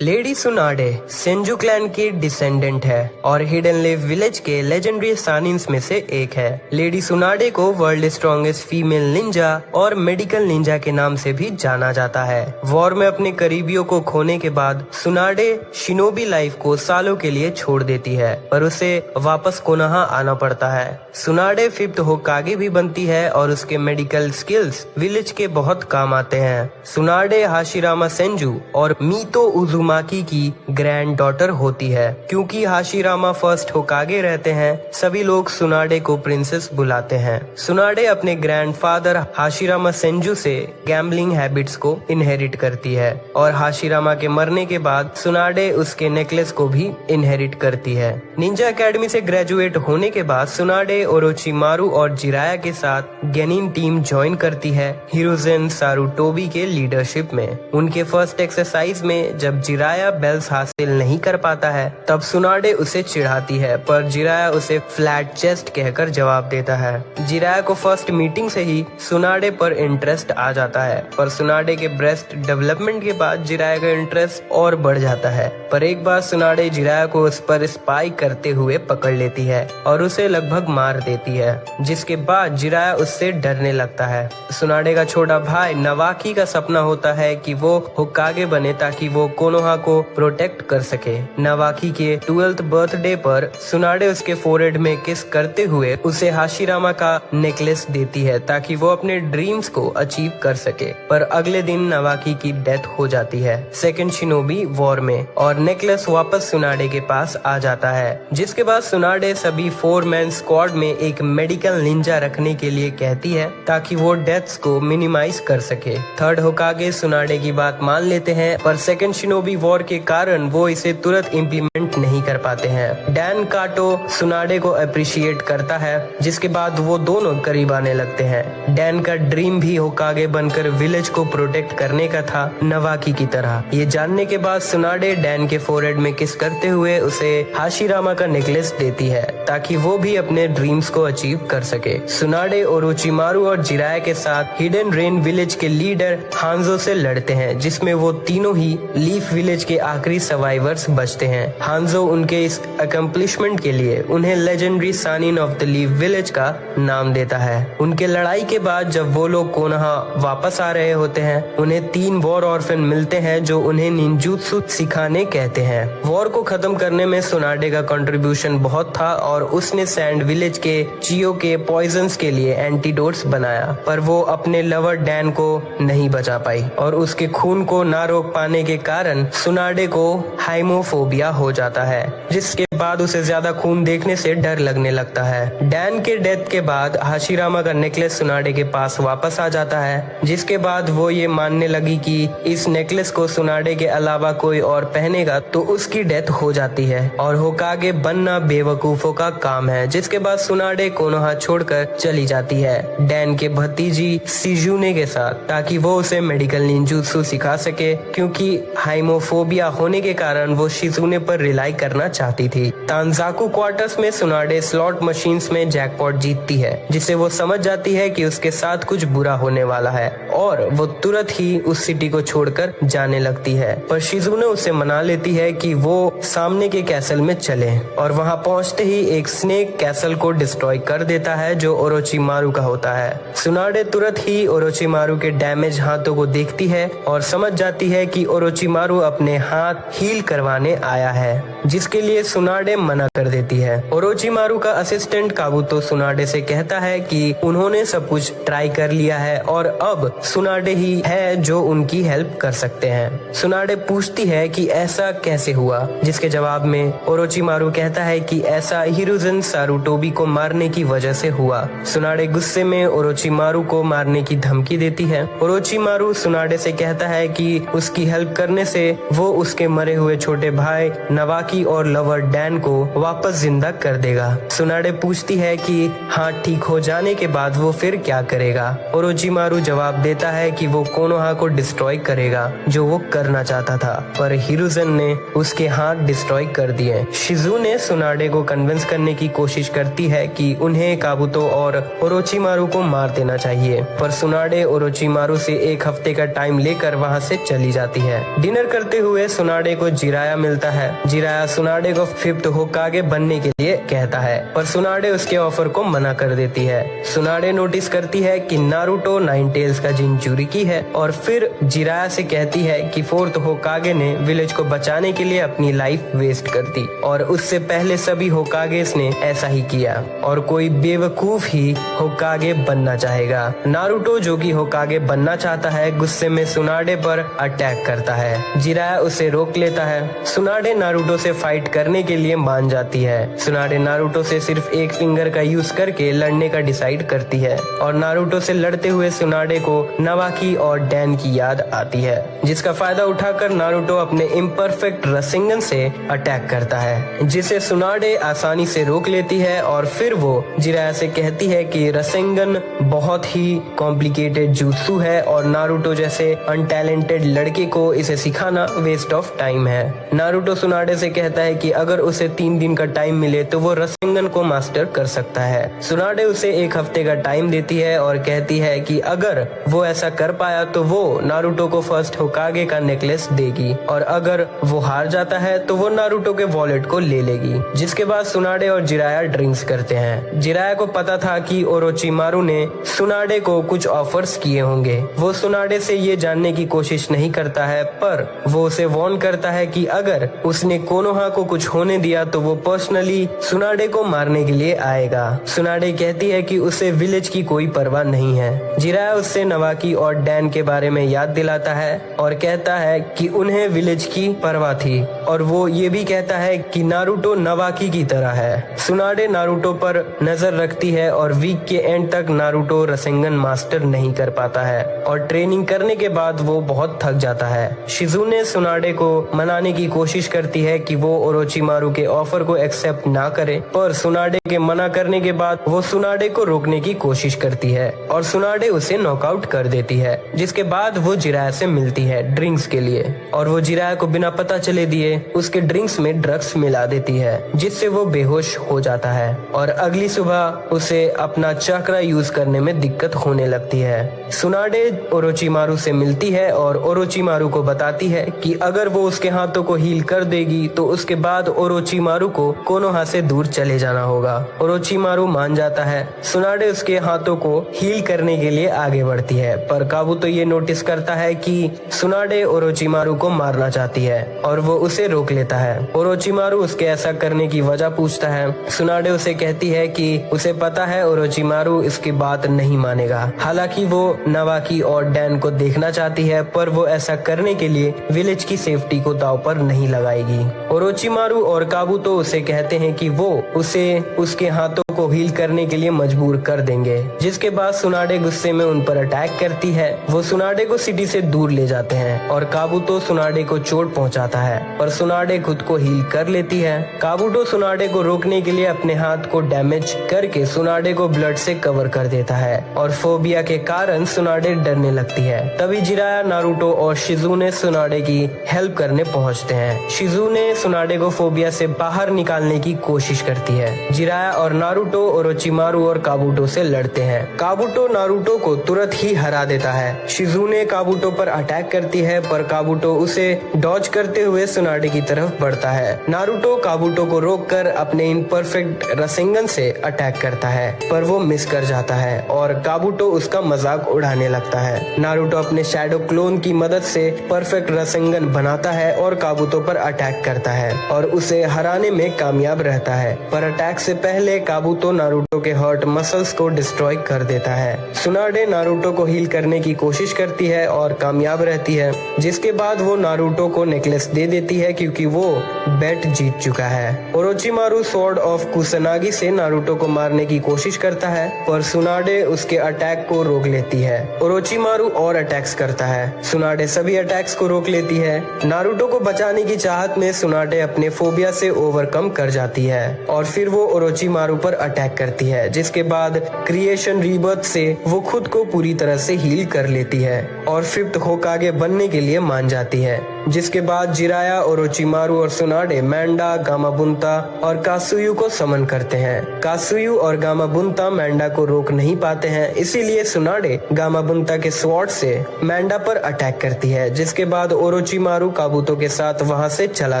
Lady सुनाडे Senju clan की descendant है और हिडन लिव विलेज के लेजेंडरी सानिन्स में से एक है। लेडी सुनाडे को वर्ल्ड स्ट्रॉन्गेस्ट फीमेल निंजा और मेडिकल निंजा के नाम से भी जाना जाता है। वॉर में अपने करीबियों को खोने के बाद सुनाडे शिनोबी लाइफ को सालों के लिए छोड़ देती है, पर उसे वापस कोनोहा आना पड़ता है। सुनाडे 5th होकागे भी बनती है और उसके मेडिकल स्किल्स विलेज के बहुत काम आते हैं। सुनाडे हाशिरामा सेंजू और मीतो उजुमाकी की ग्रैंड डॉटर होती है। क्योंकि हाशिरामा फर्स्ट होकागे रहते हैं, सभी लोग सुनाडे को प्रिंसेस बुलाते हैं। सुनाडे अपने ग्रैंडफादर हाशिरामा सेंजू से गैम्बलिंग हैबिट्स को इनहेरिट करती है और हाशिरामा के मरने के बाद सुनाडे उसके नेकलेस को भी इनहेरिट करती है। निंजा एकेडमी से ग्रेजुएट होने के बाद सुनाडे ओरोचिमारू और जिराया के साथ गेनिन टीम ज्वाइन करती है हिरोजेन सारुटोबी के लीडरशिप में। उनके फर्स्ट एक्सरसाइज में जब जिराया बेल्स हासिल नहीं कर पाता है, तब सुनाडे उसे चिढ़ाती है, पर जिराया उसे फ्लैट चेस्ट कहकर जवाब देता है। जिराया को फर्स्ट मीटिंग से ही सुनाडे पर इंटरेस्ट आ जाता है, पर सुनाडे के ब्रेस्ट डेवलपमेंट के बाद जिराया का इंटरेस्ट और बढ़ जाता है। पर एक बार सुनाडे जिराया को उस पर स्पाई करते हुए पकड़ लेती है और उसे लगभग मार देती है, जिसके बाद जिराया उससे डरने लगता है। सुनाडे का छोटा भाई नवाकी का सपना होता है कि वो होकागे बने ताकि वो कोनोहा को प्रोटेक्ट कर सके। नवाकी के 12th बर्थडे पर सुनाडे उसके फोरहेड में किस करते हुए उसे हाशिरामा का नेकलेस देती है ताकि वो अपने ड्रीम्स को अचीव कर सके। पर अगले दिन नवाकी की डेथ हो जाती है सेकंड शिनोबी वॉर में और नेकलेस वापस सुनाडे के पास आ जाता है। जिसके बाद सुनाडे सभी 4 मैन स्क्वाड में एक मेडिकल निंजा रखने के लिए कहती है ताकि वो डेथ्स को मिनिमाइज कर सके। 3rd होकागे सुनाडे की बात मान लेते हैं, पर सेकंड शिनोबी वॉर के कारण वो इसे तुरंत इम्प्लीमेंट नहीं कर पाते हैं। डैन काटो सुनाडे को अप्रिशिएट करता है, जिसके बाद वो दोनों करीब आने लगते हैं। डैन का ड्रीम भी होकागे बनकर विलेज को प्रोटेक्ट करने का था, नवाकी की तरह। ये जानने के बाद सुनाडे डैन के फोरहेड में किस करते हुए उसे हाशिरामा का नेकलेस देती है ताकि वो भी अपने ड्रीम्स को अचीव कर सके। सुनाडे ओरोचिमारू और जिराया के साथ हिडन रेन विलेज के लीडर हांजो से लड़ते हैं, जिसमें वो तीनों ही लीफ विलेज के आखिरी सर्वाइवर्स बचते हैं। हांजो उनके इस अकम्प्लिशमेंट के लिए उन्हें legendary Sannin of the leaf village का नाम देता है। उनके लड़ाई के बाद जब वो लोग कोनोहा वापस आ रहे होते हैं, उन्हें 3 वॉर ऑर्फन मिलते हैं जो उन्हें निंजुत्सु सिखाने कहते हैं। वॉर को खत्म करने में सुनाडे का कंट्रीब्यूशन बहुत था और उसने सैंड विलेज के चियो के पॉइजन्स के लिए एंटीडोट्स बनाया, पर वो अपने लवर डैन को नहीं बचा पाई और उसके खून को ना रोक पाने के कारण सुनाडे को हाइमोफोबिया हो जाता है, जिसके बाद उसे ज्यादा खून देखने से डर लगने लगता है। डैन के डेथ के बाद हाशिरामा का नेकलेस सुनाडे के पास वापस आ जाता है, जिसके बाद वो ये मानने लगी कि इस नेकलेस को सुनाडे के अलावा कोई और पहनेगा तो उसकी डेथ हो जाती है और होकागे बनना बेवकूफों का काम है। जिसके बाद सुनाडे कोनोहा छोड़कर चली जाती है डैन के भतीजी सिजुने के साथ, ताकि वो उसे मेडिकल निंजुत्सु सिखा सके, क्योंकि हाइमोफोबिया होने के कारण वो शिजुने पर रिलाई करना चाहती थी। तांजाकू क्वार्टर्स में सुनाडे स्लॉट मशीन्स में जैकपॉट जीतती है, जिससे वो समझ जाती है कि उसके साथ कुछ बुरा होने वाला है और वो तुरंत ही उस सिटी को छोड़कर जाने लगती है। पर शिजुने उसे मना लेती है कि वो सामने के कैसल में चले और वहां पहुंचते ही एक स्नेक कैसल को डिस्ट्रॉय कर देता है जो ओरोचिमारू का होता है। सुनाडे तुरंत ही ओरोचिमारू के डैमेज हाथों को देखती है और समझ जाती है कि ओरोचिमारू अपने हाथ हील करवाने आया है, जिसके लिए सुनाडे मना कर देती है। ओरोचिमारू का असिस्टेंट काबुतो सुनाडे से कहता है कि उन्होंने सब कुछ ट्राई कर लिया है और अब सुनाडे ही है जो उनकी हेल्प कर सकते हैं। सुनाडे पूछती है कि ऐसा कैसे हुआ, जिसके जवाब में ओरोचिमारू कहता है कि ऐसा हिरोजेन सारुटोबी को मारने की वजह से हुआ। सुनाडे गुस्से में ओरोचिमारू को मारने की धमकी देती है। ओरोचिमारू सुनाडे से कहता है कि उसकी हेल्प करने से वो उसके मरे हुए छोटे भाई नवाकी और लवर डैन डैन को वापस जिंदा कर देगा। सुनाडे पूछती है कि हाँ, ठीक हो जाने के बाद वो फिर क्या करेगा। ओरोचिमारू जवाब देता है कि वो कोनोहा को डिस्ट्रॉय करेगा, जो वो करना चाहता था, पर हिरुzen ने उसके हाथ डिस्ट्रॉय कर दिए। शिजुने सुनाडे को कन्विंस करने की कोशिश करती है कि उन्हें काबुतो और ओरोचिमारू को मार देना चाहिए, पर सुनाडे ओरोचिमारू से 1 हफ्ते का टाइम लेकर वहाँ से चली जाती है। डिनर करते हुए सुनाडे को जिराया मिलता है। जिराया सुनाडे को 5th होकागे बनने के लिए कहता है, पर सुनाडे उसके ऑफर को मना कर देती है। सुनाडे नोटिस करती है कि नारुतो 9 टेल्स का जिंचुरिकी है और फिर जिराया से कहती है कि 4th होकागे ने विलेज को बचाने के लिए अपनी लाइफ वेस्ट कर दी और उससे पहले सभी होकागेस ने ऐसा ही किया और कोई बेवकूफ ही होकागे बनना चाहेगा। नारुतो जो कि होकागे बनना चाहता है, गुस्से में सुनाडे पर अटैक करता है। जिराया उसे रोक लेता है। सुनाडे नारुतो से फाइट करने के लिए मान जाती है। सुनाडे नारुतो से सिर्फ एक फिंगर का यूज करके लड़ने का डिसाइड करती है और नारुतो से लड़ते हुए सुनाडे को नवाकी और डैन की याद आती है, जिसका फायदा उठाकर नारुतो अपने इम्परफेक्ट रसेंगन से अटैक करता है, जिसे सुनाडे आसानी से रोक लेती है और फिर वो जिराया से कहती है कि रसेंगन बहुत ही कॉम्प्लिकेटेड jutsu है और नारुतो जैसे अनटैलेंटेड लड़के को इसे सिखाना वेस्ट ऑफ टाइम है। नारुतो सुनाडे से कहता है कि अगर उसे 3 दिन का टाइम मिले तो वो रसेंगन को मास्टर कर सकता है। सुनाडे उसे 1 हफ्ते का टाइम देती है और कहती है कि अगर वो ऐसा कर पाया तो वो नारुतो को फर्स्ट होकागे का नेकलेस देगी और अगर वो हार जाता है तो वो नारुतो के वॉलेट को ले लेगी। जिसके बाद सुनाडे और जिराया ड्रिंक्स करते हैं। जिराया को पता था कि ओरोचिमारू ने सुनाडे को कुछ ऑफर्स किए होंगे। वो सुनाडे से ये जानने की कोशिश नहीं करता है, पर वो उसे वार्न करता है कि अगर उसने कोनोहा को कुछ होने दिया तो वो पर्सनली सुनाडे को मारने के लिए आएगा। सुनाडे कहती है कि उसे विलेज की कोई परवाह नहीं है। जिराया उससे नवाकी और डैन के बारे में याद दिलाता है और कहता है कि उन्हें विलेज की परवाह थी और वो ये भी कहता है कि नारुतो नवाकी की तरह है। सुनाडे नारुतो पर नजर रखती है और वीक के एंड तक नारुतो रसेंगन मास्टर नहीं कर पाता है और ट्रेनिंग करने के बाद वो बहुत थक जाता है। शिजुने सुनाडे को मनाने की कोशिश करती है कि वो ओरोचिमारू के ऑफर को एक्सेप्ट ना करे, पर सुनाडे के मना करने के बाद वो सुनाडे को रोकने की कोशिश करती है और सुनाडे उसे नॉकआउट कर देती है। जिसके बाद वो जिराया से मिलती है ड्रिंक्स के लिए और वो जिराया को बिना पता चले दिए उसके ड्रिंक्स में ड्रग्स मिला देती है, जिससे वो बेहोश हो जाता है और अगली सुबह उसे अपना चक्रा यूज करने में दिक्कत होने लगती है। सुनाडे ओरोचिमारू से मिलती है और ओरोचिमारू को बताती है कि अगर वो उसके हाथों को हील कर देगी तो उसके बाद ओरोचिमारू को कोनोहा से दूर चले जाना होगा। ओरोचिमारू मान जाता है। सुनाडे उसके हाथों को हील करने के लिए आगे बढ़ती है, पर काबुतो ये नोटिस करता है कि सुनाडे ओरोचिमारू को मारना चाहती है और वो उसे रोक लेता है। ओरोचिमारू उसके ऐसा करने की वजह पूछता है। सुनाडे उसे कहती है कि उसे पता है ओरोचिमारू इसकी बात नहीं मानेगा। हालांकि वो नवाकी और डैन को देखना चाहती है, पर वो ऐसा करने के लिए विलेज की सेफ्टी को दांव पर नहीं लगाएगी। ओरोचिमारू और काबुतो उसे कहते हैं कि वो उसे उसके हाथों को हील करने के लिए मजबूर कर देंगे। जिसके बाद सुनाडे गुस्से में उन पर अटैक करती है। वो सुनाडे को सिटी से दूर ले जाते हैं और काबुतो सुनाडे को चोट पहुंचाता है, पर सुनाडे खुद को हील कर लेती है। काबुतो सुनाडे को रोकने के लिए अपने हाथ को डैमेज करके सुनाडे को ब्लड से कवर कर देता है और फोबिया के कारण सुनाडे डरने लगती है। तभी जिराया, नारुतो और शिजुने सुनाडे की हेल्प करने पहुंचते हैं। शिजुने सुनाडे को फोबिया से बाहर निकालने की कोशिश करती है। जिराया और नारुतो ओरोचिमारू और काबुतो से लड़ते हैं। काबुतो नारुतो को तुरंत ही हरा देता है। शिजुने काबुतो पर अटैक करती है, पर काबुतो उसे डॉज करते हुए सुनाडे की तरफ बढ़ता है। नारुतो काबुतो को रोककर अपने इम्परफेक्ट रसेंगन से अटैक करता है, पर वो मिस कर जाता है और काबुतो उसका मजाक उड़ाने लगता है। नारुतो अपने शैडो क्लोन की मदद से परफेक्ट रसेंगन बनाता है और काबुतो पर अटैक करता है और उसे हराने में कामयाब रहता है, पर अटैक से पहले काबुतो काबूतो नारुतो के हर्ट मसल्स को डिस्ट्रॉय कर देता है। सुनाडे नारुतो को हील करने की कोशिश करती है और कामयाब रहती है, जिसके बाद वो नारुतो को नेकलेस दे देती है क्योंकि वो बेट जीत चुका है। ओरोचिमारू स्वॉर्ड ऑफ कुसानागी से नारुतो को मारने की कोशिश करता है, पर सुनाडे उसके अटैक को रोक लेती है। ओरोचिमारू और अटैक्स करता है, सुनाडे सभी अटैक्स को रोक लेती है। नारुतो को बचाने की चाहत में सुनाडे अपने फोबिया से ओवरकम कर जाती है और फिर वो ओरोचिमारू पर अटैक करती है, जिसके बाद क्रिएशन रीबर्थ से वो खुद को पूरी तरह से हील कर लेती है और 5th होकागे बनने के लिए मान जाती है। जिसके बाद जिराया, ओरोचिमारू और सुनाडे मैंडा, गामाबुंता और कात्सुयु को समन करते हैं। कात्सुयु और गामाबुंता मैंडा को रोक नहीं पाते हैं, इसीलिए सुनाडे गामाबुंता के स्वॉर्ड से मैंडा पर अटैक करती है। जिसके बाद ओरोचिमारू काबूतो के साथ वहां से चला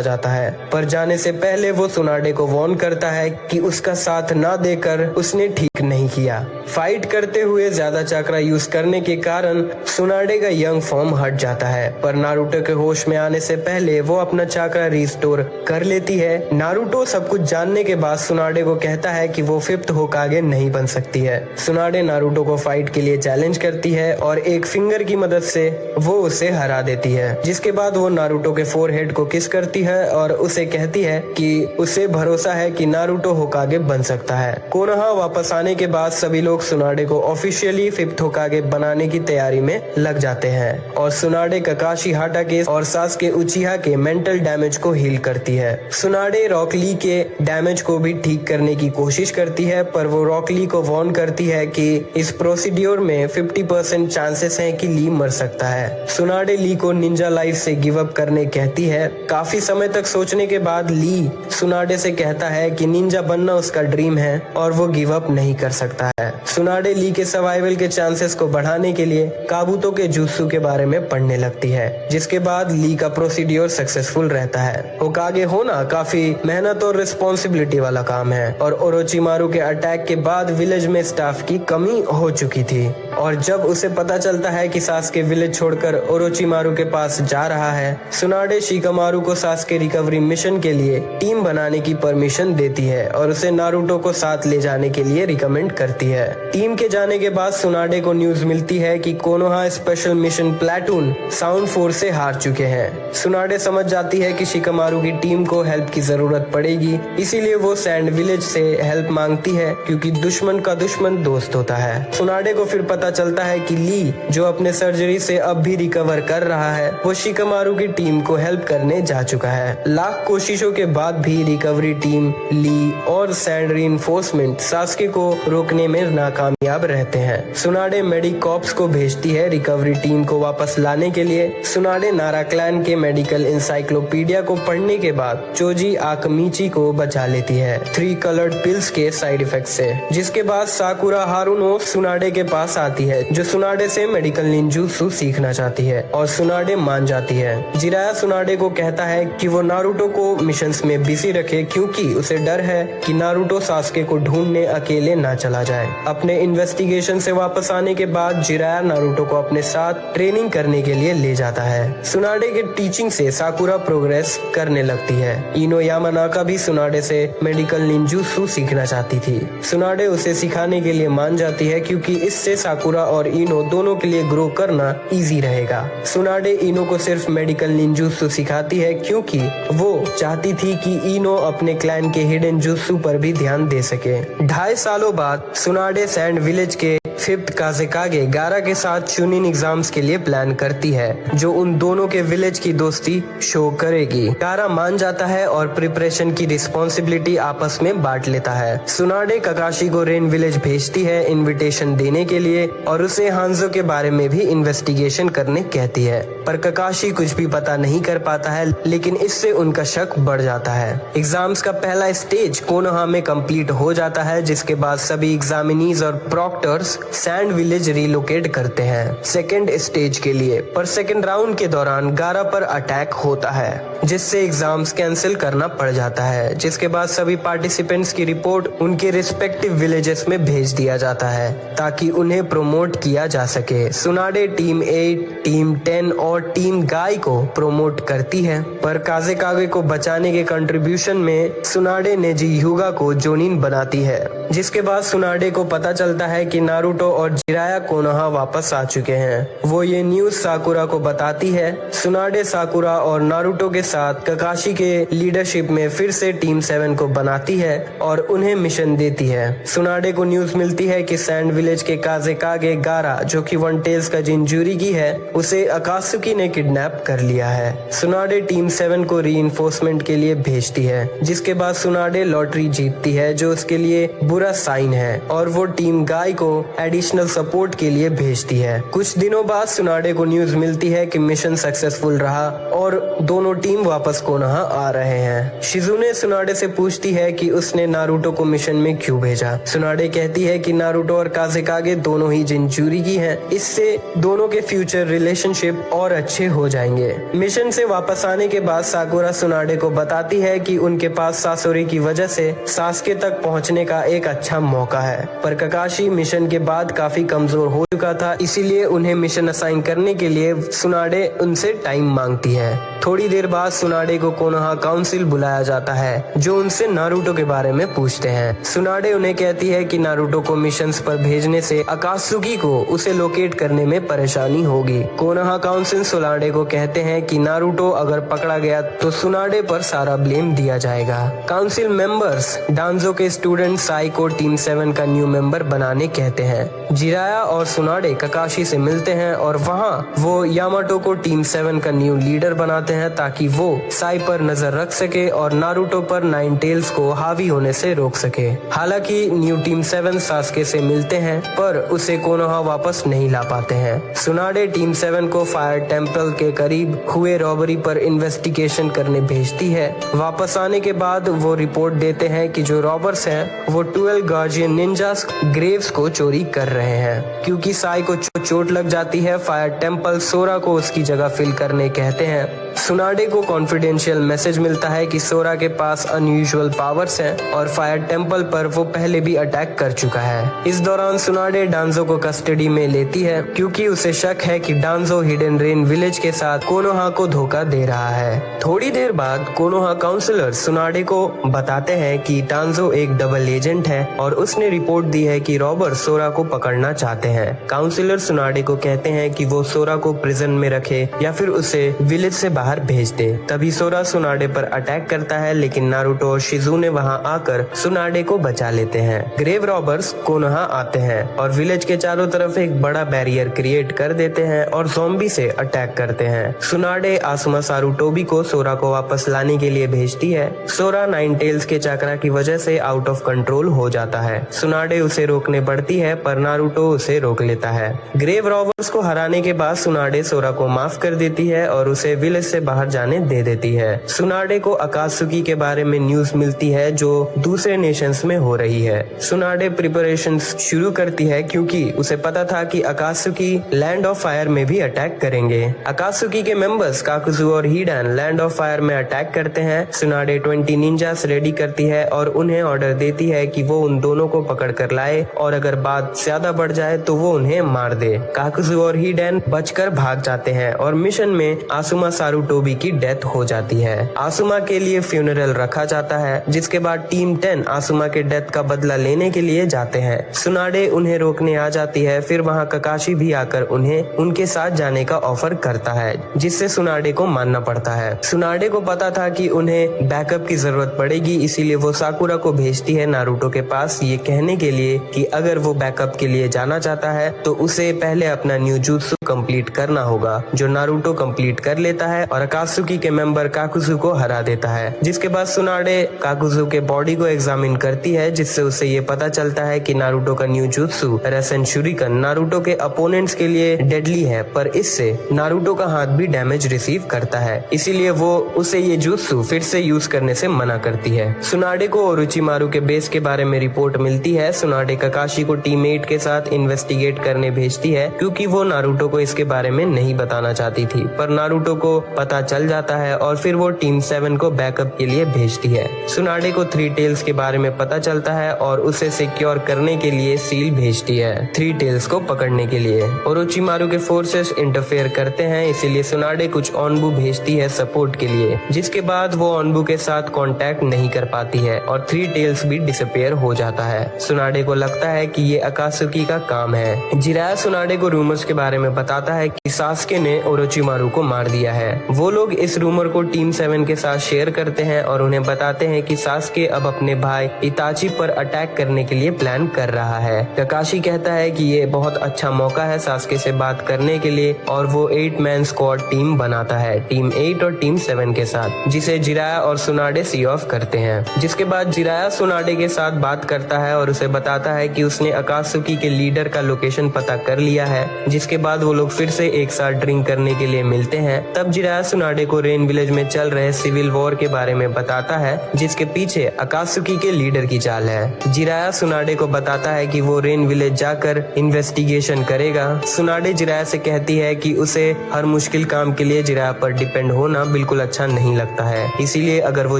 जाता है, पर जाने से पहले वो सुनाडे को वार्न करता है कि उसका साथ ना देकर उसने ठीक नहीं किया। फाइट करते हुए ज्यादा चक्रा यूज करने के कारण सुनाडे का यंग फॉर्म हट जाता है, पर नारुतो के होश में आने से पहले वो अपना चक्रा रिस्टोर कर लेती है। नारुतो सब कुछ जानने के बाद सुनाडे को कहता है कि वो 5th होकागे नहीं बन सकती है। सुनाडे नारुतो को फाइट के लिए चैलेंज करती है और एक फिंगर की मदद से वो उसे हरा देती है। जिसके बाद वो नारुतो के फोरहेड को किस करती है और उसे कहती है कि उसे भरोसा है कि नारुतो होकागे बन सकता है। कोनोहा वापस आने के बाद सभी लोग सुनाडे को ऑफिशियली 5th होकागे बनाने की तैयारी में लग जाते हैं और सुनाडे ककाशी हाटाके और सासुके उचिहा के मेंटल डैमेज को हील करती है। सुनाडे रॉक ली के डैमेज को भी ठीक करने की कोशिश करती है, पर वो रॉक ली को वार्न करती है कि इस प्रोसीड्योर में 50% चांसेस हैं कि ली मर सकता है। सुनाडे ली को निंजा लाइफ से गिव अप करने कहती है। काफी समय तक सोचने के बाद ली सुनाडे से कहता है कि निंजा बनना उसका ड्रीम है और वो गिव अप नहीं कर सकता है। सुनाडे ली के सर्वाइवल के चांसेस को बढ़ाने के लिए काबूतो के जुत्सु के बारे में पढ़ने लगती है, जिसके बाद ली का प्रोसीड्योर सक्सेसफुल रहता है। होकागे होना काफी मेहनत और रिस्पॉन्सिबिलिटी वाला काम है और ओरोचिमारू के अटैक के बाद विलेज में स्टाफ की कमी हो चुकी थी और जब उसे पता चलता है कि सासुके विलेज छोड़कर ओरोचिमारू के पास जा रहा है, सुनाडे शिकामारू को सासुके रिकवरी मिशन के लिए टीम बनाने की परमिशन देती है और उसे नारुतो को साथ ले जाने के लिए रिकमेंड करती है। टीम के जाने के बाद सुनाडे को न्यूज मिलती है कि Konoha special mission platoon sound force से हार चुके हैं। सुनाडे समझ जाती है कि शिकामारू की टीम को हेल्प की जरूरत पड़ेगी, इसीलिए वो सैंड विलेज से हेल्प मांगती है क्योंकि दुश्मन का दुश्मन दोस्त होता है। सुनाडे को फिर पता चलता है कि ली जो अपने सर्जरी से अब भी रिकवर कर रहा है, वो शिकामारू की टीम को हेल्प करने जा चुका है। लाख कोशिशों के बाद भी रिकवरी टीम, ली और सैंड रीइंफोर्समेंट सासुके को रोकने में नाकामयाब रहते हैं। सुनाडे मेडिकॉप्स को भेजती है रिकवरी टीम को वापस लाने के लिए। सुनाडे नारा क्लैन के मेडिकल इंसाइक्लोपीडिया को पढ़ने के बाद चोजी आकमीची को बचा लेती है 3 कलर्ड पिल्स के साइड इफेक्ट से। जिसके बाद साकुरा हारुनो सुनाडे के पास आती है, जो सुनाडे से मेडिकल निंजुत्सु सीखना चाहती है और सुनाडे मान जाती है। जिराया सुनाडे को कहता है कि वो नारुतो को मिशंस में बिजी रखे क्योंकि उसे डर है कि नारुतो सासुके को ढूंढने अकेले ना चला जाए। अपने इन्वेस्टिगेशन से वापस आने के बाद जिराया नारुतो को अपने साथ ट्रेनिंग करने के लिए ले जाता है। सुनाडे के टीचिंग से साकुरा प्रोग्रेस करने लगती है। इनो यामानाका भी सुनाडे से मेडिकल निंजुत्सु सीखना चाहती थी। सुनाडे उसे सिखाने के लिए मान जाती है क्योंकि इससे साकुरा और इनो दोनों के लिए ग्रो करना इजी रहेगा। सुनाडे इनो को सिर्फ मेडिकल निंजुत्सु सिखाती है क्योंकि वो चाहती थी कि इनो अपने क्लैन के हिडन जुत्सु पर भी ध्यान दे सके। 2.5 सालों बाद सुनाडे सैंड विलेज के 5th काज़ेकागे गारा के साथ चुनिन एग्जाम्स के लिए प्लान करती है, जो उन दोनों के विलेज की दोस्ती शो करेगी। गारा मान जाता है और प्रिपरेशन की रिस्पॉन्सिबिलिटी आपस में बांट लेता है। सुनाडे ककाशी को रेन विलेज भेजती है इनविटेशन देने के लिए और उसे हांजो के बारे में भी इन्वेस्टिगेशन करने कहती है, पर ककाशी कुछ भी पता नहीं कर पाता है, लेकिन इससे उनका शक बढ़ जाता है। एग्जाम्स का पहला स्टेज कोनोहा में कंप्लीट हो जाता है, जिसके बाद सभी एग्जामिनीज और प्रॉक्टर्स सैंड विलेज रिलोकेट करते हैं सेकेंड स्टेज के लिए, पर सेकेंड राउंड के दौरान गारा पर अटैक होता है जिससे एग्जाम्स कैंसिल करना पड़ जाता है। जिसके बाद सभी पार्टिसिपेंट्स की रिपोर्ट उनके रिस्पेक्टिव विलेजेस में भेज दिया जाता है ताकि उन्हें प्रमोट किया जा सके। सुनाडे टीम 8, टीम 10 और टीम गाय को प्रमोट करती है, पर काजेकागे को बचाने के कंट्रीब्यूशन में सुनाडे नेजी ह्यूगा को जोनिन बनाती है। जिसके बाद सुनाडे को पता चलता है कि नारुतो और जिराया कोनोहा वापस आ चुके हैं। वो ये न्यूज साकुरा को बताती है। सुनाडे साकुरा और नारुतो के साथ ककाशी के लीडरशिप में फिर से टीम 7 को बनाती है और उन्हें मिशन देती है। सुनाडे को न्यूज मिलती है कि सैंड विलेज के काजेकागे गारा, जो कि वन टेल्स का जिंजुरिगी है, उसे अकात्सुकी ने किडनैप कर लिया है। सुनाडे टीम 7 को रीइंफोर्समेंट के लिए भेजती है, जिसके बाद सुनाडे लॉटरी जीतती है जो उसके लिए बुरा साइन है और वो टीम गाय को एडिशनल सपोर्ट के लिए भेजती है। कुछ दिनों बाद सुनाडे को न्यूज मिलती है कि मिशन सक्सेसफुल रहा और दोनों टीम वापस कोनोहा आ रहे हैं। शिजुने सुनाडे से पूछती है कि उसने नारुतो को मिशन में क्यों भेजा। सुनाडे कहती है कि नारुतो और काजेकागे दोनों ही जिंजुरिगी हैं, इससे दोनों के फ्यूचर रिलेशनशिप और अच्छे हो जाएंगे। मिशन से वापस आने के बाद साकुरा सुनाडे को बताती है कि उनके पास सासोरी की वजह से सास्के तक पहुंचने का एक अच्छा मौका है, पर ककाशी मिशन के बाद काफी कमजोर हो चुका था, इसीलिए उन्हें मिशन असाइन करने के लिए सुनाडे उनसे टाइम मांगती है। थोड़ी देर बाद सुनाडे को कोनोहा काउंसिल बुलाया जाता है जो उनसे नारुतो के बारे में पूछते हैं। सुनाडे उन्हें कहती है कि नारुतो को मिशंस पर भेजने से अकात्सुकी को उसे लोकेट करने में परेशानी होगी। कोनोहा काउंसिल सुनाडे को कहते हैं कि नारुतो अगर पकड़ा गया तो सुनाडे पर सारा ब्लेम दिया जाएगा। काउंसिल मेंबर्स डांजो के स्टूडेंट साई को टीम 7 का न्यू मेंबर बनाने कहते हैं। जिराया और सुनाडे ककाशी से मिलते हैं और वहाँ वो यामाटो को टीम 7 का न्यू लीडर बनाते हैं ताकि वो साई पर नजर रख सके और नारुतो पर नाइन टेल्स को हावी होने से रोक सके। हालांकि न्यू टीम 7 सास्के से मिलते हैं पर उसे कोनोहा वापस नहीं ला पाते हैं। सुनाडे टीम 7 को फायर टेम्पल के करीब हुए रॉबरी पर इन्वेस्टिगेशन करने भेजती है। वापस आने के बाद वो रिपोर्ट देते हैं कि जो रॉबर्स हैं वो 12 गार्जियन निंजास ग्रेव्स को चोरी कर रहे हैं। क्योंकि साई को चोट लग जाती है, फायर टेम्पल सोरा को उसकी जगह फिल करने कहते हैं। सुनाडे को कॉन्फिडेंशियल मैसेज मिलता है कि सोरा के पास अनयूजुअल पावर्स हैं और फायर टेम्पल पर वो पहले भी अटैक कर चुका है। इस दौरान सुनाडे डांजो को कस्टडी में लेती है क्योंकि उसे शक है कि डांजो हिडन रेन विलेज के साथ कोनोहा को धोखा दे रहा है। थोड़ी देर बाद कोनोहा काउंसलर सुनाडे को बताते हैं कि डांजो एक डबल एजेंट है और उसने रिपोर्ट दी है कि रॉबर सोरा को पकड़ना चाहते हैं। काउंसलर सुनाडे को कहते हैं कि वो सोरा को प्रिजन में रखे या फिर उसे विलेज से बाहर भेज दे। तभी सोरा सुनाडे पर अटैक करता है, लेकिन नारुतो और शिजुने वहां आकर सुनाडे को बचा लेते हैं। ग्रेव रॉबर्स कोनोहा आते हैं और विलेज के चारों तरफ एक बड़ा बैरियर क्रिएट कर देते हैं और ज़ॉम्बी से अटैक करते हैं। सुनाडे आसुमा सारुटोबी को सोरा को वापस लाने के लिए भेजती है। सोरा नाइन टेल्स के चक्रा की वजह से आउट ऑफ कंट्रोल हो जाता है। सुनाडे उसे रोकने बढ़ती है पर नारुतो उसे रोक लेता है। ग्रेव रॉबर्स को हराने के बाद सुनाडे सोरा को माफ कर देती है और उसे विलेज से बाहर जाने दे देती है। सुनाडे को अकात्सुकी के बारे में न्यूज मिलती है जो दूसरे नेशंस में हो रही है। सुनाडे प्रिपरेशंस शुरू करती है क्योंकि उसे पता था कि अकात्सुकी लैंड ऑफ फायर में भी अटैक करेंगे। अकात्सुकी के मेंबर्स काकुजू और हिडन लैंड ऑफ फायर में अटैक करते हैं। सुनाडे 20 निंजास रेडी करती है और उन्हें ऑर्डर देती है कि वो उन दोनों को पकड़ कर लाए और अगर बात ज्यादा बढ़ जाए तो वो उन्हें मार दे। काकुजू और हिडन बचकर भाग जाते हैं और मिशन में आसुमा सारुटोबी की डेथ हो जाती है। आसुमा के लिए फ्यूनरल रखा जाता है, जिसके बाद टीम 10 आसुमा के डेथ का बदला लेने के लिए जाते हैं। सुनाडे उन्हें रोकने आ जाती है, फिर वहाँ ककाशी भी आकर उन्हें उनके साथ जाने का ऑफर करता है, जिससे सुनाडे को मानना पड़ता है। सुनाडे को पता था कि उन्हें बैकअप की जरूरत पड़ेगी, इसीलिए वो साकुरा को भेजती है नारुतो के पास ये कहने के लिए कि अगर वो बैकअप के लिए जाना चाहता है तो उसे पहले अपना न्यू जुत्सु कंप्लीट करना होगा, जो नारुतो कंप्लीट कर लेता है और अकात्सुकी के मेंबर काकुजू को हरा देता है। जिसके बाद सुनाडे काकुजू के बॉडी को एग्जामिन करती है, जिससे उसे ये पता चलता है कि नारुतो का न्यू जुत्सु रेसन शुरिकन नारुतो के अपोनेंट्स के लिए डेडली है, पर इससे नारुतो का हाथ भी डैमेज रिसीव करता है, इसीलिए वो उसे ये जुत्सु फिर से यूज करने से मना करती है। सुनाडे को ओरोचिमारू के बेस के बारे में रिपोर्ट मिलती है। सुनाडे ककाशी को टीम 8 लाइट के साथ इन्वेस्टिगेट करने भेजती है क्योंकि वो नारुतो को इसके बारे में नहीं बताना चाहती थी, पर नारुतो को पता चल जाता है और फिर वो टीम 7 को बैकअप के लिए भेजती है। सुनाडे को थ्री टेल्स के बारे में पता चलता है और उसे सिक्योर करने के लिए सील भेजती है थ्री टेल्स को पकड़ने के लिए। ओरोचिमारू के फोर्सेस इंटरफेयर करते हैं, इसीलिए सुनाडे कुछ ओनबू भेजती है सपोर्ट के लिए, जिसके बाद वो ओनबू के साथ कांटेक्ट नहीं कर पाती है और थ्री टेल्स भी डिसअपियर हो जाता है। सुनाडे को लगता है कि ये अकात्सुकी का काम है। जिराया सुनाडे को रूमर्स के बारे में बताता है कि सास्के ने ओरोचिमारू को मार दिया है। वो लोग इस रूमर को टीम 7 के साथ शेयर करते हैं और उन्हें बताते हैं कि सास्के अब अपने भाई इताची पर अटैक करने के लिए प्लान कर रहा है। ककाशी कहता है कि ये बहुत अच्छा मौका है सास्के से बात करने के लिए और वो 8 मैन स्क्वाड टीम बनाता है टीम 8 और टीम 7 के साथ, जिसे जिराया और सुनाडे सी ऑफ करते हैं। जिसके बाद जिराया सुनाडे के साथ बात करता है और उसे बताता है कि उसने अकात्सुकी के लीडर का लोकेशन पता कर लिया है। जिसके बाद वो लोग फिर से एक साथ ड्रिंक करने के लिए मिलते हैं। तब जिराया सुनाडे को रेन विलेज में चल रहे सिविल वॉर के बारे में बताता है, जिसके पीछे अकात्सुकी के लीडर की चाल है। जिराया सुनाडे को बताता है कि वो रेन विलेज जाकर इन्वेस्टिगेशन करेगा। सुनाडे जिराया से कहती है कि उसे हर मुश्किल काम के लिए जिराया पर डिपेंड होना बिल्कुल अच्छा नहीं लगता है, इसीलिए अगर वो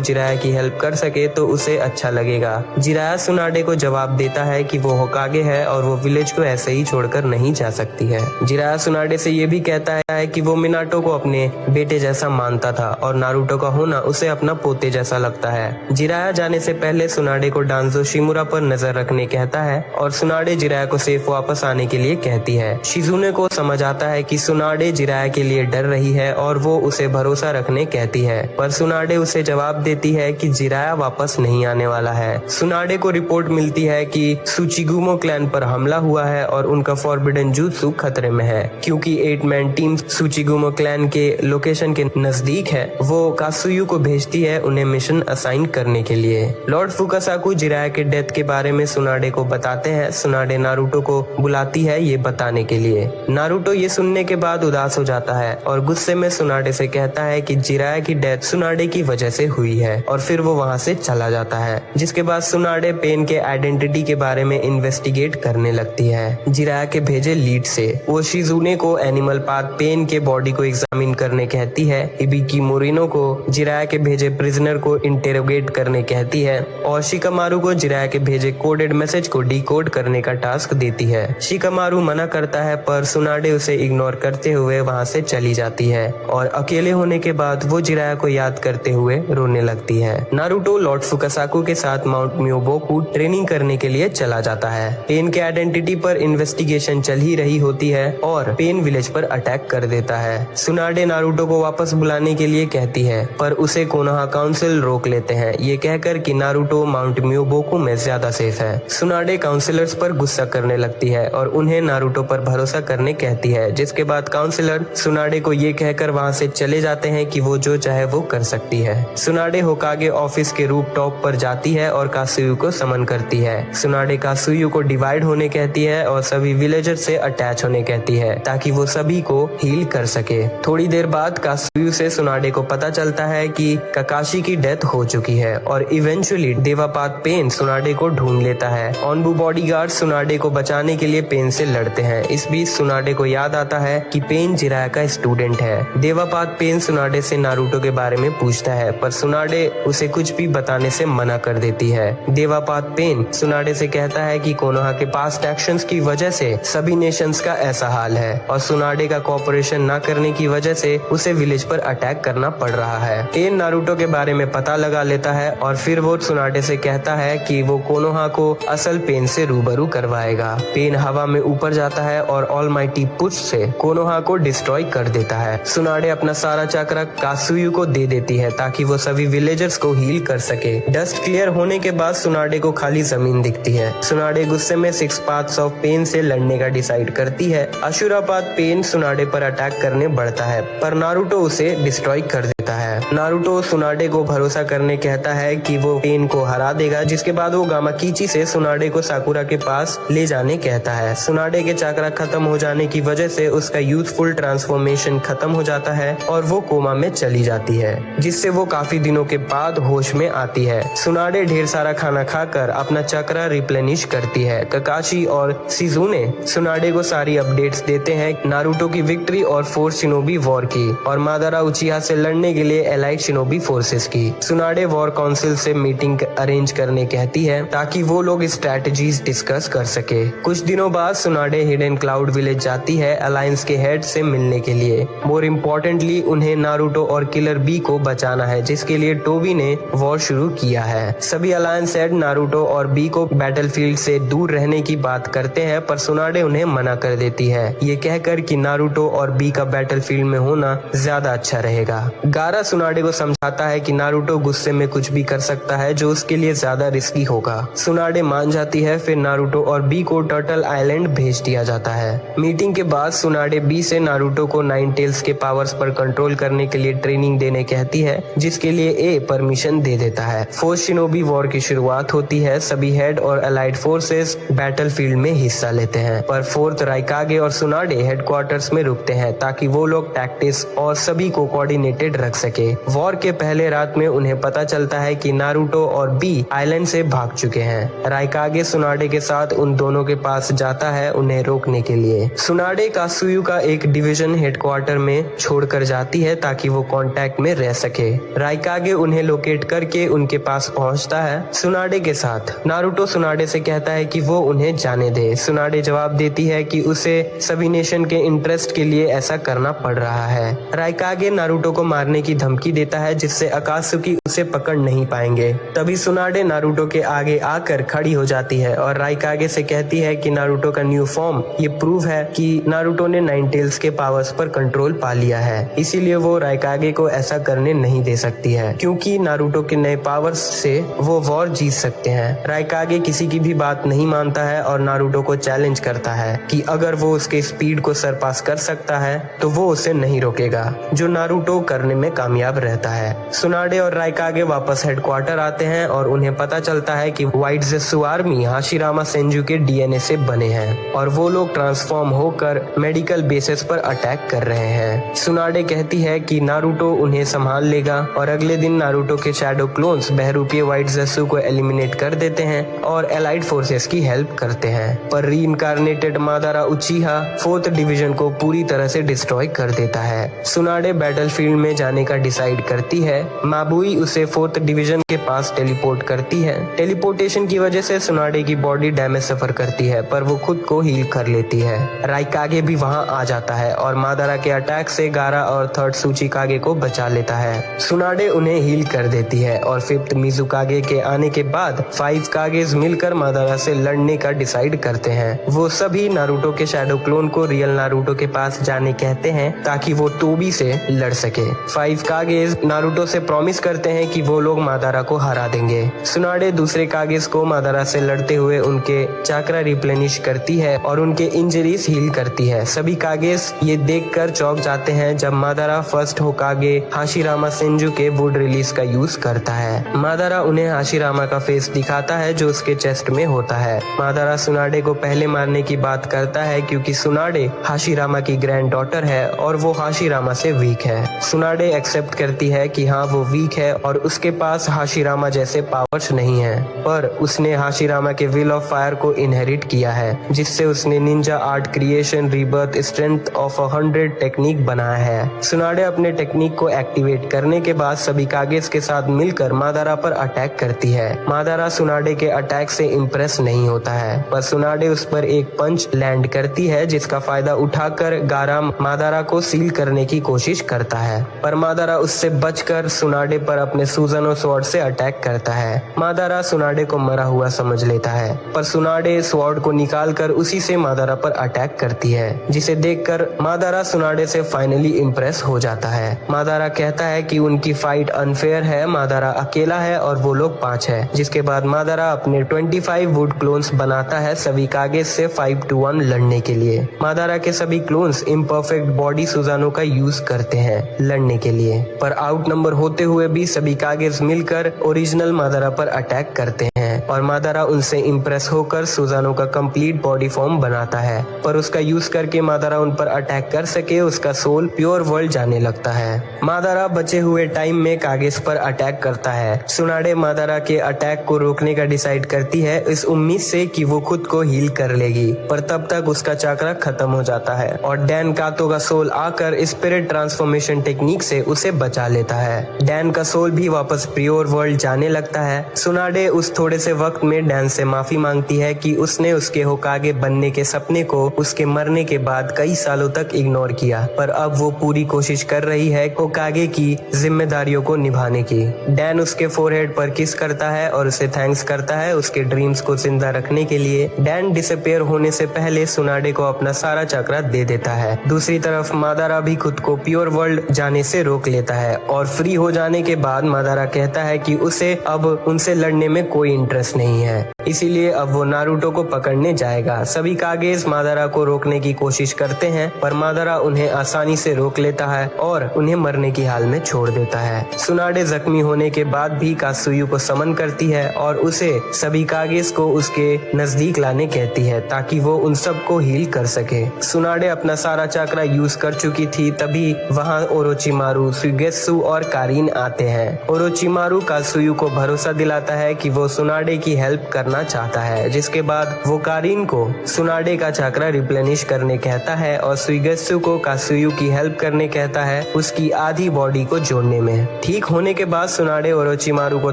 जिराया की हेल्प कर सके तो उसे अच्छा लगेगा। जिराया सुनाडे को जवाब देता है कि वो होकागे है और वो विलेज को ऐसे ही छोड़कर नहीं जा सकती है। जिराया सुनाडे से ये भी कहता है कि वो मिनाटो को अपने बेटे जैसा मानता था और नारुतो का होना उसे अपना पोते जैसा लगता है। जिराया जाने से पहले सुनाडे को डांजो शिमुरा पर नजर रखने कहता है और सुनाडे जिराया को सेफ वापस आने के लिए कहती है। शिजुने को समझ आता है कि सुनाडे जिराया के लिए डर रही है और वो उसे भरोसा रखने कहती है, पर सुनाडे उसे जवाब देती है कि जिराया वापस नहीं आने वाला है। सुनाडे को रिपोर्ट मिलती है कि सुचिगुमो क्लैन पर हमला हुआ है और उनका फॉरबिडन जुत्सु खतरे में है। क्योंकि 8 मैन टीम सुचिगुमो क्लैन के लोकेशन के नजदीक है, वो कात्सुयु को भेजती है उन्हें मिशन असाइन करने के लिए। लॉर्ड फुकासाकु जिराया के डेथ के बारे में सुनाडे को बताते हैं। सुनाडे नारुतो को बुलाती है ये बताने के लिए। नारुतो ये सुनने के बाद उदास हो जाता है और गुस्से में सुनाडे से कहता है कि जिराया की डेथ सुनाडे की वजह से हुई है और फिर वो वहाँ से चला जाता है। जिसके बाद सुनाडे पेन के आइडेंटिटी के बारे में इन्वेस्टिगेट करने लगती है जिराया के भेजे लीड से। वो शिजुने को एनिमल पाथ पेन के बॉडी को एग्जामिन करने कहती है। इबिकी मोरिनो को जिराया के भेजे प्रिजनर को इंटेरोगेट करने कहती है और शिकामारू को जिराया के भेजे कोडेड मैसेज को डिकोड करने का टास्क देती है। शिकामारू मना करता है पर सुनाडे उसे इग्नोर करते हुए वहाँ से चली जाती है और अकेले होने के बाद वो जिराया को याद करते हुए रोने लगती है। नारुतो लॉर्ड फुकासाकु के साथ माउंट म्योबोकू ट्रेनिंग करने के लिए चला जाता है। पेन के आइडेंटिटी पर इन्वेस्टिगेशन चल ही रही होती है और पेन विलेज पर अटैक कर देता है। सुनाडे नारुतो को वापस बुलाने के लिए कहती है पर उसे कोनोहा काउंसिल रोक लेते हैं, ये कहकर कि नारुतो माउंट म्योबोकू में ज्यादा सेफ है। सुनाडे काउंसिलर्स पर गुस्सा करने लगती है और उन्हें नारुतो पर भरोसा करने कहती है। जिसके बाद काउंसिलर सुनाडे को ये कहकर वहाँ से चले जाते हैं कि वो जो चाहे वो कर सकती है। सुनाडे होकागे ऑफिस के रूफ टॉप पर जाती है और कात्सुयु को समन करती है। सुनाडे कात्सुयु को डिवाइड होने कहती है और सभी विलेजर से अटैच होने कहती है ताकि वो सभी को हील कर सके। थोड़ी देर बाद कात्सुयु से सुनाडे को पता चलता है कि ककाशी की डेथ हो चुकी है और इवेंचुअली देवापात पेन सुनाडे को ढूंढ लेता है। ओनबू बॉडीगार्ड सुनाडे को बचाने के लिए पेन से लड़ते हैं। इस बीच सुनाडे को याद आता है कि पेन जिराया का स्टूडेंट है। देवापात पेन सुनाडे से नारुतो के बारे में पूछता है पर सुनाडे उसे कुछ भी बताने से मना कर देती है। देवापात पेन सुनाडे से कहता है कि कोनोहा के पास्ट एक्शंस की वजह से सभी नेशंस का ऐसा हाल है और सुनाडे का कोऑपरेशन न करने की वजह से उसे विलेज पर अटैक करना पड़ रहा है। पेन नारुतो के बारे में पता लगा लेता है और फिर वो सुनाडे से कहता है कि वो कोनोहा को असल पेन से रूबरू करवाएगा। पेन हवा में ऊपर जाता है और ऑलमाइटी पुश से कोनोहा को डिस्ट्रॉय कर देता है। सुनाडे अपना सारा चक्र कात्सुयु को दे देती है ताकि वो सभी विलेजर्स को हील कर सके। डस्ट क्लियर होने के बाद सुनाडे को खाली जमीन दिखती है। सुनाडे गुस्से में 6 पाथ्स ऑफ पेन से लड़ने का डिसाइड करती है। अशुरापात पेन सुनाडे पर अटैक करने बढ़ता है पर नारुतो उसे डिस्ट्रॉय कर देता है। है। नारुतो सुनाडे को भरोसा करने कहता है कि वो पेन को हरा देगा, जिसके बाद वो गामाकीची से सुनाडे को साकुरा के पास ले जाने कहता है। सुनाडे के चक्रा खत्म हो जाने की वजह से उसका यूथफुल ट्रांसफॉर्मेशन खत्म हो जाता है और वो कोमा में चली जाती है, जिससे वो काफी दिनों के बाद होश में आती है। सुनाडे ढेर सारा खाना खाकर अपना चक्रा रिप्लेनिश करती है। ककाशी और शिजुने सुनाडे को सारी अपडेट्स देते हैं नारुतो की विक्ट्री और फोर्स शिनोबी वॉर की, और मादारा उचिहा से लड़ने के लिए एलाइड शिनोबी फोर्सेस की। सुनाडे वॉर काउंसिल से मीटिंग अरेंज करने कहती है ताकि वो लोग स्ट्रेटजीज डिस्कस कर सके। कुछ दिनों बाद सुनाडे हिडन क्लाउड विलेज जाती है अलायंस के हेड से मिलने के लिए। मोर इम्पोर्टेंटली उन्हें नारुतो और किलर बी को बचाना है, जिसके लिए टोबी ने वॉर शुरू किया है। सभी अलायंस हेड नारुतो और बी को बैटलफील्ड से दूर रहने की बात करते हैं, पर सुनाडे उन्हें मना कर देती है, ये कहकर कि नारुतो और बी का बैटलफील्ड में होना ज्यादा अच्छा रहेगा। गारा सुनाडे को समझाता है कि नारुतो गुस्से में कुछ भी कर सकता है जो उसके लिए ज्यादा रिस्की होगा। सुनाडे मान जाती है, फिर नारुतो और बी को टर्टल आइलैंड भेज दिया जाता है। मीटिंग के बाद सुनाडे बी से नारुतो को नाइन टेल्स के पावर्स पर कंट्रोल करने के लिए ट्रेनिंग देने कहती है, जिसके लिए ए परमिशन दे देता है। फोर्स शिनोबी वॉर की शुरुआत होती है। सभी हेड और अलाइड फोर्सेस बैटलफील्ड में हिस्सा लेते हैं, पर फोर्थ राइकागे और सुनाडे हेडक्वार्टर्स में रुकते हैं ताकि वो लोग टैक्टिक्स और सभी को कोऑर्डिनेटेड रख सके। वॉर के पहले रात में उन्हें पता चलता है कि नारुतो और बी आइलैंड से भाग चुके हैं। राइकागे सुनाडे के साथ उन दोनों के पास जाता है उन्हें रोकने के लिए। सुनाडे कात्सुयु का एक डिवीजन हेडक्वार्टर में छोड़कर जाती है ताकि वो कांटेक्ट में रह सके। राइकागे उन्हें लोकेट करके उनके पास पहुंचता है सुनाडे के साथ। नारुतो सुनाडे से कहता है कि वो उन्हें जाने दे। सुनाडे जवाब देती है कि उसे सभी नेशन के इंटरेस्ट के लिए ऐसा करना पड़ रहा है। राइकागे नारुतो को मारने की धमकी देता है, जिससे अकात्सुकी उसे पकड़ नहीं पाएंगे। तभी सुनाडे नारुतो के आगे आकर खड़ी हो जाती है और राइकागे से कहती है कि नारुतो का न्यू फॉर्म ये प्रूव है कि नारुतो ने नाइन टेल्स के पावर्स पर कंट्रोल पा लिया है, इसीलिए वो राइकागे को ऐसा करने नहीं दे सकती है, क्योंकि नारुतो के नए पावर्स से वो वॉर जीत सकते हैं। राइकागे किसी की भी बात नहीं मानता है और नारुतो को चैलेंज करता है कि अगर वो उसके स्पीड को सरपास कर सकता है तो वो उसे नहीं रोकेगा, जो नारुतो करने में कामयाब रहता है। सुनाडे और राइकागे वापस हेडक्वार्टर आते हैं और उन्हें पता चलता है कि व्हाइट ज़ेत्सु आर्मी हाशिरामा सेंजू के डीएनए से बने हैं और वो लोग ट्रांसफॉर्म होकर मेडिकल बेसिस पर अटैक कर रहे हैं। सुनाडे कहती है कि नारुतो उन्हें संभाल लेगा और अगले दिन नारुतो के शैडो क्लोन्स बहरूपीय व्हाइट ज़ेत्सु को एलिमिनेट कर देते हैं और एलाइड फोर्सेस की हेल्प करते हैं, पर रीइंकार्नेटेड मादारा उचिहा फोर्थ डिवीजन को पूरी तरह से डिस्ट्रॉय कर देता है। सुनाडे बैटलफील्ड में जाने का डिसाइड करती है। माबुई उसे फोर्थ डिवीजन के पास टेलीपोर्ट करती है। टेलीपोर्टेशन की वजह से सुनाडे की बॉडी डैमेज सफर करती है, पर वो खुद को हील कर लेती है। राइकागे भी वहां आ जाता है और मादारा के अटैक से गारा और थर्ड सूचिकागे को बचा लेता है। सुनाडे उन्हें हील कर देती है और फिफ्थ मिजुकागे के आने के बाद 5 कागेज मिलकर मादारा से लड़ने का डिसाइड करते हैं। वो सभी नारुतो के शैडो क्लोन को रियल नारुतो के पास जाने कहते हैं ताकि वो टोबी से लड़ सके। 5 कागेज नारुतो से प्रॉमिस करते हैं कि वो लोग मादारा को हरा देंगे। सुनाडे दूसरे कागेज को मादारा से लड़ते हुए उनके चक्रा रिप्लेनिश करती है और उनके इंजरीज हील करती है। सभी कागेज ये देखकर चौंक जाते हैं जब मादारा फर्स्ट होकागे हाशिरामा सेंजू के वुड रिलीज का यूज करता है। मादारा उन्हें हाशिरामा का फेस दिखाता है जो उसके चेस्ट में होता है। मादारा सुनाडे को पहले मारने की बात करता है क्योंकि सुनाडे हाशिरामा की ग्रैंड डॉटर है और वो हाशिरामा से वीक है। सुनाडे एक्सेप्ट करती है कि हाँ वो वीक है और उसके पास हाशिरामा जैसे पावर्स नहीं है, पर उसने हाशिरामा के विल ऑफ फायर को इनहेरिट किया है, जिससे उसने Ninja art creation rebirth strength of 100 technique बनाया है। सुनाडे अपने टेक्निक को एक्टिवेट करने के बाद सभी कागेज के साथ मिलकर मादारा पर अटैक करती है। मादारा सुनाडे के अटैक से इम्प्रेस नहीं होता है, पर सुनाडे उस पर एक पंच लैंड करती है जिसका फायदा उठाकर गारा मादारा को सील करने की कोशिश करता है, पर मादारा उससे बचकर सुनाडे पर अपने सुजनो स्वॉर्ड से अटैक करता है। मादारा सुनाडे को मरा हुआ समझ लेता है, पर सुनाडे स्वॉर्ड को निकालकर उसी से मादारा पर अटैक करती है, जिसे देखकर मादारा सुनाडे से फाइनली इम्प्रेस हो जाता है। मादारा कहता है कि उनकी फाइट अनफेयर है, मादारा अकेला है और वो लोग 5 है। जिसके बाद मादारा अपने 25 वुड क्लोन्स बनाता है सभी कागेज से 5-1 लड़ने के लिए। मादारा के सभी क्लोन्स इम्परफेक्ट बॉडी सुजानो का यूज करते हैं लड़ने के लिए। पर आउट नंबर होते हुए भी सभी कागेस मिलकर ओरिजिनल मादारा पर अटैक करते हैं और मादारा उनसे इम्प्रेस होकर सुजानो का कंप्लीट बॉडी फॉर्म बनाता है। पर उसका यूज करके मादारा उन पर अटैक कर सके उसका सोल प्योर वर्ल्ड जाने लगता है। मादारा बचे हुए टाइम में कागेस पर अटैक करता है। सुनाडे मादारा के अटैक को रोकने का डिसाइड करती है इस उम्मीद से कि वो खुद को हील कर लेगी, पर तब तक उसका चक्रा खत्म हो जाता है और डैन कातो का सोल आकर स्पिरिट ट्रांसफॉर्मेशन टेक्निक से उसे बचा लेता है। डैन का सोल भी वापस प्योर वर्ल्ड जाने लगता है। सुनाडे उस थोड़े से वक्त में डैन से माफी मांगती है कि उसने उसके होकागे बनने के सपने को उसके मरने के बाद कई सालों तक इग्नोर किया, पर अब वो पूरी कोशिश कर रही है होकागे की जिम्मेदारियों को निभाने की। डैन उसके फोरहेड पर किस करता है और उसे थैंक्स करता है उसके ड्रीम्स को जिंदा रखने के लिए। डैन डिसअपीयर होने से पहले सुनाडे को अपना सारा चक्रा दे देता है। दूसरी तरफ मादारा भी खुद को प्योर वर्ल्ड जाने से रोक लेता है और फ्री हो जाने के बाद मादारा कहता है कि उसे अब उनसे लड़ने में कोई इंटरेस्ट नहीं है, इसीलिए अब वो नारुतो को पकड़ने जाएगा। सभी कागेस मादारा को रोकने की कोशिश करते हैं पर मादारा उन्हें आसानी से रोक लेता है और उन्हें मरने की हाल में छोड़ देता है। सुनाडे जख्मी होने के बाद भी कात्सुयु को समन करती है और उसे सभी कागेस को उसके नजदीक लाने कहती है ताकि वो उन सबको हील कर सके। सुनाडे अपना सारा चक्रा यूज कर चुकी थी, तभी वहाँ ओरोचिमारू, सुगेत्सु और कारीन आते हैं। ओरोचिमारू कात्सुयु को भरोसा दिलाता है कि वो सुनाडे की हेल्प करना चाहता है, जिसके बाद वो कारीन को सुनाडे का चक्रा रिप्लेनिश करने कहता है और सुगेत्सु को कात्सुयु की हेल्प करने कहता है उसकी आधी बॉडी को जोड़ने में। ठीक होने के बाद सुनाडे ओरोचिमारू को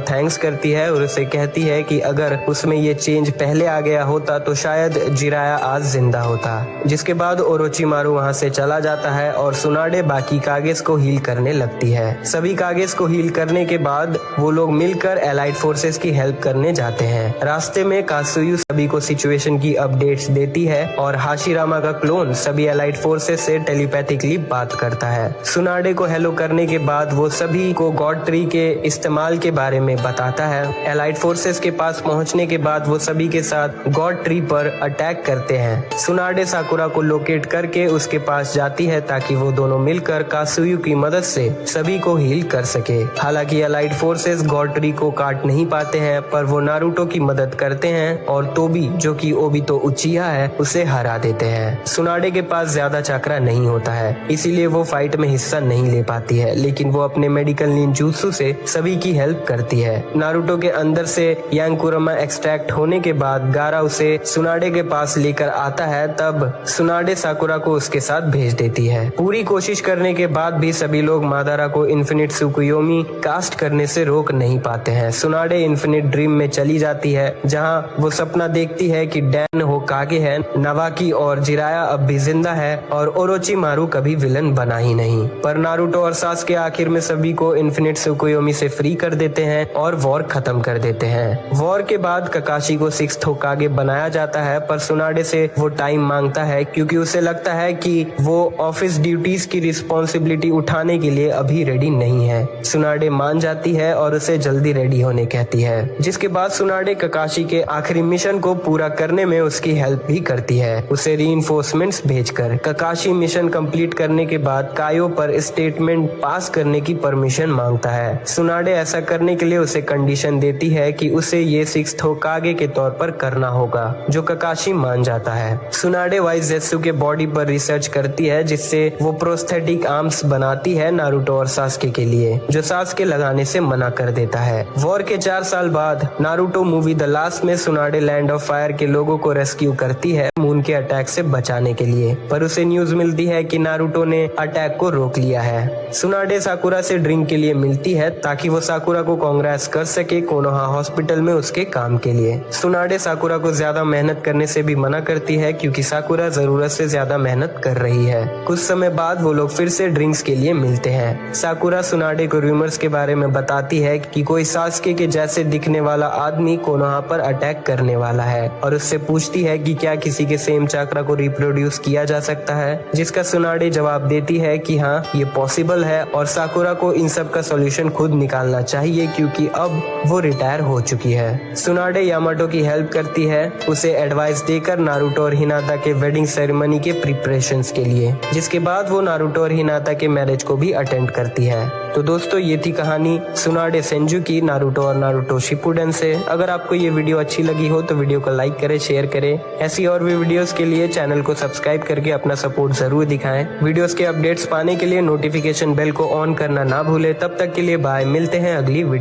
थैंक्स करती है और उसे कहती है कि अगर उसमें ये चेंज पहले आ गया होता तो शायद जिराया आज जिंदा होता। जिसके बाद ओरोचिमारू वहाँ से चला जाता है और सुनाडे बाकी कागेस को हील करने लगती है। सभी कागेस को हील करने के बाद वो लोग मिलकर एलाइड फोर्सेस की हेल्प करने जाते हैं। रास्ते में कात्सुयु सभी को सिचुएशन की अपडेट्स देती है और हाशिरामा का क्लोन सभी एलाइड फोर्सेस से टेलीपैथिकली बात करता है। सुनाडे को हेलो करने के बाद वो सभी को गॉड ट्री के इस्तेमाल के बारे में बताता है। एलाइड फोर्सेस के पास पहुंचने के बाद वो सभी के साथ गॉड ट्री पर अटैक करते हैं। सुनाडे साकुरा को लोकेट करके उसके पास जाती है ताकि वो दोनों मिलकर कात्सुयु की मदद से सभी को हील कर सके। हालांकि एलाइड फोर्सेस गॉड ट्री को काट नहीं पाते हैं, पर वो नारुतो की मदद करते हैं और तोबी, जो कि ओबितो उचिहा है, उसे हरा देते हैं। सुनाडे के पास ज्यादा चक्रा नहीं होता है, इसीलिए वो फाइट में हिस्सा नहीं ले पाती है, लेकिन वो अपने मेडिकल निंजुत्सु से सभी की हेल्प करती है। नारुतो के अंदर से यांकुरमा एक्सट्रैक्ट होने के बाद गारा उसे सुनाडे के पास लेकर आता है, तब सुनाडे साकुरा को उसके साथ भेज देती है। पूरी कोशिश करने के बाद भी सभी लोग मादारा को इन्फिनिट त्सुकुयोमी कास्ट करने से रोक नहीं पाते हैं। सुनाडे इन्फिनिट ड्रीम में चली जाती है जहां वो सपना देखती है कि डैन होकागे है, नवाकी और जिराया अब भी जिंदा है और ओरोचिमारू कभी विलन बना ही नहीं। पर नारुतो और सासके आखिर में सभी को इन्फिनिट त्सुकुयोमी से फ्री कर देते हैं और वॉर खत्म कर देते हैं। वॉर के बाद ककाशी को 6th होकागे बनाया जाता है, पर सुनाडे से वो टाइम मांगता है क्योंकि उसे लगता है कि वो ऑफिस ड्यूटीज की रिस्पॉन्सिबिलिटी उठाने के लिए अभी रेडी नहीं है। सुनाडे मान जाती है और उसे जल्दी रेडी होने कहती है, जिसके बाद सुनाडे ककाशी के आखिरी मिशन को पूरा करने में उसकी हेल्प भी करती है, उसे रीइंफोर्समेंट्स भेजकर। ककाशी मिशन कंप्लीट करने के बाद कायो पर स्टेटमेंट पास करने की परमिशन मांगता है। सुनाडे ऐसा करने के लिए उसे कंडीशन देती है कि उसे ये 6th होकागे के तौर पर करना होगा, जो ककाशी मान जाता है। सुनाडे वाइजेत्सु के बॉडी पर रिसर्च करती है, जिससे वो प्रोस्थेटिक आर्म्स बनाती है नारुतो और सासके के लिए, जो सासके लगाने से मना कर देता है। वॉर के 4 साल बाद नारुतो मूवी द लास्ट में सुनाडे लैंड ऑफ फायर के लोगों को रेस्क्यू करती है मून के अटैक से बचाने के लिए, पर उसे न्यूज मिलती है कि नारुतो ने अटैक को रोक लिया है। सुनाडे साकुरा से ड्रिंक के लिए मिलती है ताकि वो साकुरा को कांग्रेस कर सके कोनोहा हॉस्पिटल में उसके काम के लिए। सुनाडे साकुरा को ज्यादा मेहनत करने से भी मना करती है क्योंकि साकुरा जरूरत से ज्यादा मेहनत कर रही है। कुछ समय बाद वो लोग फिर से ड्रिंक्स के लिए मिलते हैं। साकुरा सुनाडे को रूमर्स के बारे में बताती है कि कोई सासके के जैसे दिखने वाला आदमी कोनोहा पर अटैक करने वाला है और उससे पूछती है कि क्या किसी के सेम चाक्रा को रिप्रोड्यूस किया जा सकता है, जिसका सुनाडे जवाब देती है कि हाँ ये पॉसिबल है और साकुरा को इन सब का सॉल्यूशन खुद निकालना चाहिए क्योंकि अब वो रिटायर हो चुकी है। सुनाडे यामाटो की हेल्प करती है उसे एडवाइस देकर नारुतो और हिनाता के वेडिंग सेरेमनी के प्रिपरेशंस के लिए, जिसके बाद वो नारुतो और हिनाता के मैरिज को भी अटेंड करती है। तो दोस्तों ये थी कहानी सुनाडे सेंजू की नारुतो और नारुतो शिपुडेन से। अगर आपको ये वीडियो अच्छी लगी हो तो वीडियो को लाइक करें, शेयर करें। ऐसी और भी वीडियोस के लिए चैनल को सब्सक्राइब करके अपना सपोर्ट जरूर दिखाएं। वीडियोस के अपडेट्स पाने के लिए नोटिफिकेशन बेल को ऑन करना ना भूलें। तब तक के लिए बाय, मिलते हैं अगली वीडियो।